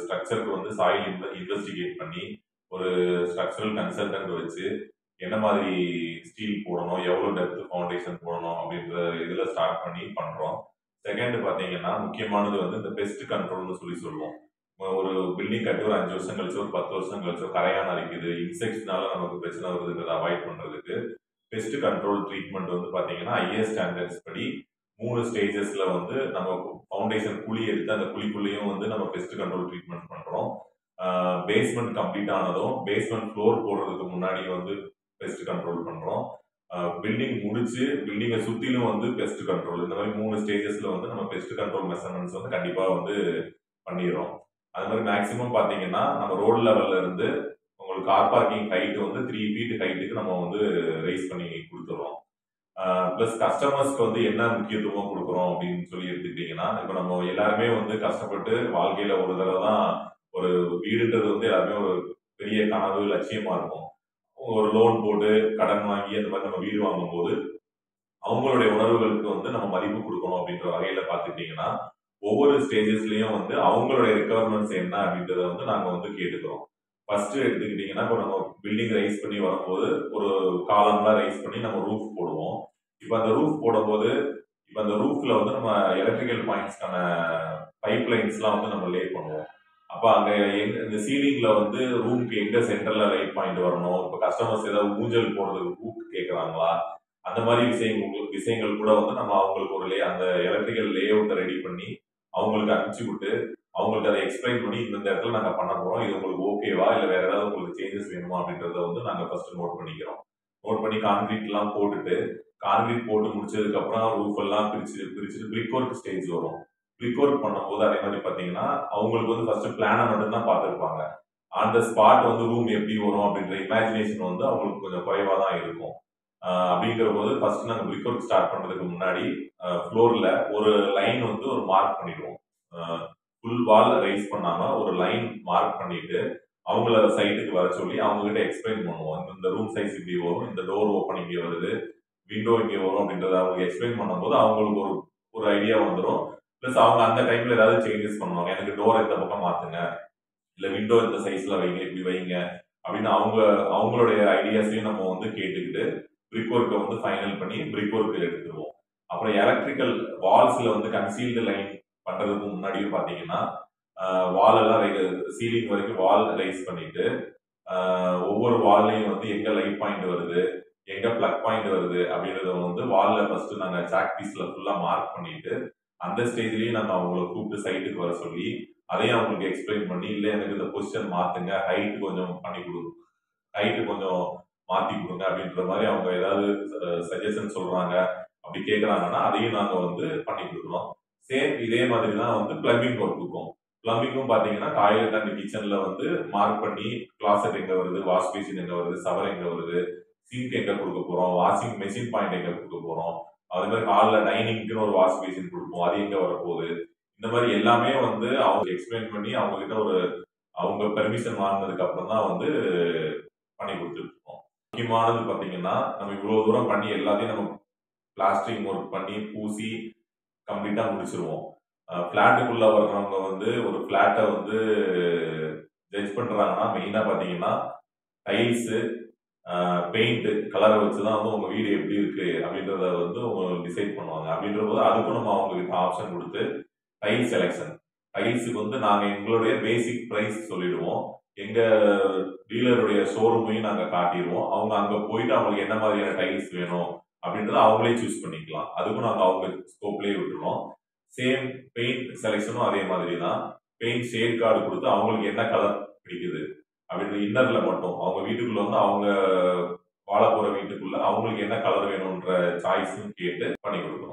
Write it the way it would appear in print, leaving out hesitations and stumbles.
ஸ்ட்ரக்சருக்கு வந்து soil investigate பண்ணி ஒரு ஸ்ட்ரக்சரல் கன்சல்டன்ட் வச்சு என்ன மாதிரி ஸ்டீல் போடணும், எவ்வளோ டெப்த் ஃபவுண்டேஷன் போடணும் அப்படின்ற இதில் ஸ்டார்ட் பண்ணி பண்ணுறோம். செகண்ட் பார்த்தீங்கன்னா முக்கியமானது வந்து இந்த பெஸ்ட் கண்ட்ரோல்னு சொல்லுவோம். ஒரு பில்டிங் கட்டி ஒரு 5 வருஷம் கழிச்சு ஒரு 10 வருஷம் கழிச்சோ கரையான் அரிக்குது, இன்செக்ட்ஸ்னால நமக்கு பிரச்சனை வருதுங்கிறத அவாய்ட் பண்ணுறதுக்கு பெஸ்ட் கண்ட்ரோல் ட்ரீட்மெண்ட் வந்து பார்த்தீங்கன்னா ஐஎஸ் ஸ்டாண்டர்ட்ஸ் படி 3 ஸ்டேஜஸ்ல வந்து நம்ம ஃபவுண்டேஷன் குழி எடுத்து அந்த குழிக்குள்ளேயும் வந்து நம்ம பெஸ்ட் கண்ட்ரோல் ட்ரீட்மெண்ட் பண்றோம். பேஸ்மெண்ட் கம்ப்ளீட் ஆனதும் பேஸ்மெண்ட் ஃப்ளோர் போடுறதுக்கு முன்னாடி வந்து பெஸ்ட் கண்ட்ரோல் பண்றோம். பில்டிங் முடிச்சு பில்டிங்கை சுத்திலும் வந்து பெஸ்ட் கண்ட்ரோல், இந்த மாதிரி 3 ஸ்டேஜஸ்ல வந்து நம்ம பெஸ்ட் கண்ட்ரோல் மெஷர்மெண்ட்ஸ் வந்து கண்டிப்பா வந்து பண்ணிடுறோம். அது மாதிரி மேக்சிமம் பாத்தீங்கன்னா நம்ம ரோடு லெவல்ல இருந்து உங்களுக்கு கார் பார்க்கிங் ஹைட் வந்து 3 feet ஹைட்டுக்கு நம்ம வந்து ரைஸ் பண்ணி கொடுத்துறோம். பிளஸ் கஸ்டமர்ஸ்க்கு வந்து என்ன முக்கியத்துவம் கொடுக்குறோம் அப்படின்னு சொல்லி எடுத்துக்கிட்டீங்கன்னா, இப்போ நம்ம எல்லாருமே வந்து கஷ்டப்பட்டு வாழ்க்கையில ஒரு தடவை தான் ஒரு வீடுன்றது வந்து எல்லாருமே ஒரு பெரிய கனவு லட்சியமா இருக்கும். ஒரு லோன் போட்டு கடன் வாங்கி அந்த மாதிரி நம்ம வீடு வாங்கும்போது அவங்களுடைய உணர்வுகளுக்கு வந்து நம்ம மதிப்பு கொடுக்கணும் அப்படின்ற வகையில பார்த்துக்கிட்டீங்கன்னா, ஒவ்வொரு ஸ்டேஜஸ்லயும் வந்து அவங்களுடைய ரெக்குவயர்மெண்ட்ஸ் என்ன அப்படின்றத வந்து நாங்க வந்து கேட்டுக்கிறோம். ஃபர்ஸ்ட் எடுத்துக்கிட்டீங்கன்னா, இப்போ நம்ம பில்டிங் ரைஸ் பண்ணி வரும்போது ஒரு காலம்லாம் ரைஸ் பண்ணி நம்ம ரூஃப் போடுவோம். இப்போ அந்த ரூஃப் போடும்போது இப்போ அந்த ரூஃப்ல வந்து நம்ம எலக்ட்ரிக்கல் பாயிண்ட்ஸ்க்கான பைப் லைன்ஸ்லாம் வந்து நம்ம லே பண்ணுவோம். அப்போ அங்க இந்த சீலிங்ல வந்து ரூம்க்கு எங்க சென்டர்ல லைட் பாயிண்ட் வரணும், இப்போ கஸ்டமர்ஸ் ஏதாவது ஊஞ்சல் போடுறதுக்கு ரூஃப் கேட்குறாங்களா, அந்த மாதிரி விஷயங்கள் கூட வந்து நம்ம அவங்களுக்கு ஒரு அந்த எலக்ட்ரிக்கல் லே அவுட்டை ரெடி பண்ணி அவங்களுக்கு அனுப்பிச்சு விட்டு அவங்களுக்கு அதை எக்ஸ்பிளைன் பண்ணி இந்த இடத்துல நாங்கள் பண்ண போறோம், இது உங்களுக்கு ஓகேவா இல்லை வேற ஏதாவது உங்களுக்கு சேஞ்சஸ் வேணுமா அப்படின்றத வந்து நாங்கள் ஃபர்ஸ்ட் நோட் பண்ணிக்கிறோம். நோட் பண்ணி கான்கிரீட்லாம் போட்டுட்டு கான்கிரீட் போட்டு முடிச்சதுக்கு அப்புறம் ரூஃப் எல்லாம் பிரிச்சுட்டு பிரிக் ஒர்க் ஸ்டேஜ் வரும். பிரிக் ஒர்க் பண்ணும்போது அதே மாதிரி பார்த்தீங்கன்னா அவங்களுக்கு வந்து ஃபர்ஸ்ட் பிளானை மட்டும் தான் பார்த்துருப்பாங்க. அந்த ஸ்பாட் வந்து ரூம் எப்படி வரும் அப்படின்ற இமேஜினேஷன் வந்து அவங்களுக்கு கொஞ்சம் குறைவாக தான் இருக்கும். அப்படிங்கிற போது ஃபர்ஸ்ட் நாங்கள் பிரிக் ஒர்க் ஸ்டார்ட் பண்றதுக்கு முன்னாடி ஃப்ளோர்ல ஒரு லைன் வந்து ஒரு மார்க் பண்ணிடுவோம். ஃபுல் வால் ரைஸ் பண்ணாம ஒரு லைன் மார்க் பண்ணிட்டு அவங்கள சைட்டுக்கு வர சொல்லி அவங்க கிட்ட எக்ஸ்பிளைன் பண்ணுவோம். இந்த ரூம் சைஸ் இப்படி வரும், இந்த டோர் ஓப்பன் இங்கே வருது, விண்டோ இங்கே வரும் அப்படின்றத அவங்களுக்கு எக்ஸ்பிளைன் பண்ணும்போது அவங்களுக்கு ஒரு ஒரு ஐடியா வந்துடும். பிளஸ் அவங்க அந்த டைம்ல ஏதாவது சேஞ்சஸ் பண்ணுவாங்க, எனக்கு டோர் இந்த பக்கம் மாத்துங்க, இல்ல விண்டோ இந்த சைஸ்ல வைங்க, இப்படி வைங்க அப்படின்னு அவங்களுடைய ஐடியாஸையும் நம்ம வந்து கேட்டுக்கிட்டு பிரிக் ஒர்க்கை வந்து ஃபைனல் பண்ணி பிரிக் ஒர்க் எடுத்துருவோம். அப்புறம் எலக்ட்ரிக்கல் வால்ஸ்ல வந்து கன்சீல்டு லைன் பண்றதுக்கு முன்னாடியும் பாத்தீங்கன்னா வால் எல்லாம் சீலிங் வரைக்கும் வால் ரைஸ் பண்ணிட்டு ஒவ்வொரு வால்லையும் வந்து எங்க லைட் பாயிண்ட் வருது, எங்க பிளக் பாயிண்ட் வருது அப்படின்றத வந்து வால்ல ஃபர்ஸ்ட் நாங்க சாக் பீஸ்ல ஃபுல்லா மார்க் பண்ணிட்டு அந்த ஸ்டேஜ்லயும் நாங்க அவங்களை கூப்பிட்டு சைட்டுக்கு வர சொல்லி அதையும் அவங்களுக்கு எக்ஸ்பிளைன் பண்ணி, இல்லை எனக்கு இந்த பொசிஷன் மாத்துங்க, ஹைட் கொஞ்சம் பண்ணி கொடுங்க, ஹைட் கொஞ்சம் மாத்தி கொடுங்க அப்படின்ற மாதிரி அவங்க ஏதாவது சஜஷன் சொல்றாங்க அப்படி கேட்கறாங்கன்னா அதையும் நாங்க வந்து பண்ணி கொடுக்குறோம். சேம் இதே மாதிரி தான் வந்து பிளம்பிங் ஒர்க்குக்கும். பிளம்பிங்கும் பாத்தீங்கன்னா டாய்லெட் அண்ட் கிச்சன்ல வந்து மார்க் பண்ணி கிளாசெட் எங்க வருது, வாஷ் பேசின் எங்க வருது, சவர் எங்க வருது, சிங்க் எங்க கொடுக்க போறோம், வாஷிங் மெஷின் பாயிண்ட் எங்க கொடுக்க போறோம், அதே மாதிரி ஹால்ல டைனிங்க்குன்னு ஒரு வாஷ் பேசின் கொடுப்போம், அது எங்க வரப்போகுது, இந்த மாதிரி எல்லாமே வந்து அவங்க எக்ஸ்பிளைன் பண்ணி அவங்க கிட்ட ஒரு அவங்க பெர்மிஷன் வாங்கினதுக்கு அப்புறம் தான் வந்து பண்ணி கொடுத்துட்டு இருக்கோம். முக்கியமானது பாத்தீங்கன்னா நம்ம இவ்வளவு தூரம் பண்ணி எல்லாத்தையும் நம்ம பிளாஸ்டரிங் ஒர்க் பண்ணி பூசி கம்ப்ளீட்டா முடிச்சிருவோம். பிளாட்டுக்குள்ள வர்றவங்க வந்து ஒரு பிளாட்டை வந்து ஜட்ஜ் பண்றாங்கன்னா மெயினா பாத்தீங்கன்னா டைல்ஸ், பெயிண்ட் கலரை வச்சுதான் வந்து உங்க வீடு எப்படி இருக்கு அப்படின்றத வந்து அவங்க டிசைட் பண்ணுவாங்க. அப்படின்ற போது அதுக்கும் நம்ம அவங்க கிட்ட ஆப்ஷன் கொடுத்து டைல் செலெக்ஷன், டைல்ஸுக்கு வந்து நாங்க எங்களுடைய பேசிக் பிரைஸ் சொல்லிடுவோம், எங்க டீலருடைய ஷோரூமையும் நாங்க காட்டிடுவோம், அவங்க அங்க போயிட்டு அவங்களுக்கு என்ன மாதிரியான டைல்ஸ் வேணும் அப்படின்றத அவங்களே சூஸ் பண்ணிக்கலாம், அதுக்கும் நாங்க அவங்க ஸ்கோப்லயே விட்டுருவோம். சேம் பெயிண்ட் செலெக்ஷனும் அதே மாதிரி தான், பெயிண்ட் ஷேட் கார்டு கொடுத்து அவங்களுக்கு என்ன கலர் பிடிக்குது அப்படின்ற இன்னர்ல மட்டும் அவங்க வீட்டுக்குள்ள வந்து அவங்க வாழ போற வீட்டுக்குள்ள அவங்களுக்கு என்ன கலர் வேணும்ன்ற சாய்ஸும் கேட்டு பண்ணி கொடுக்குறோம்.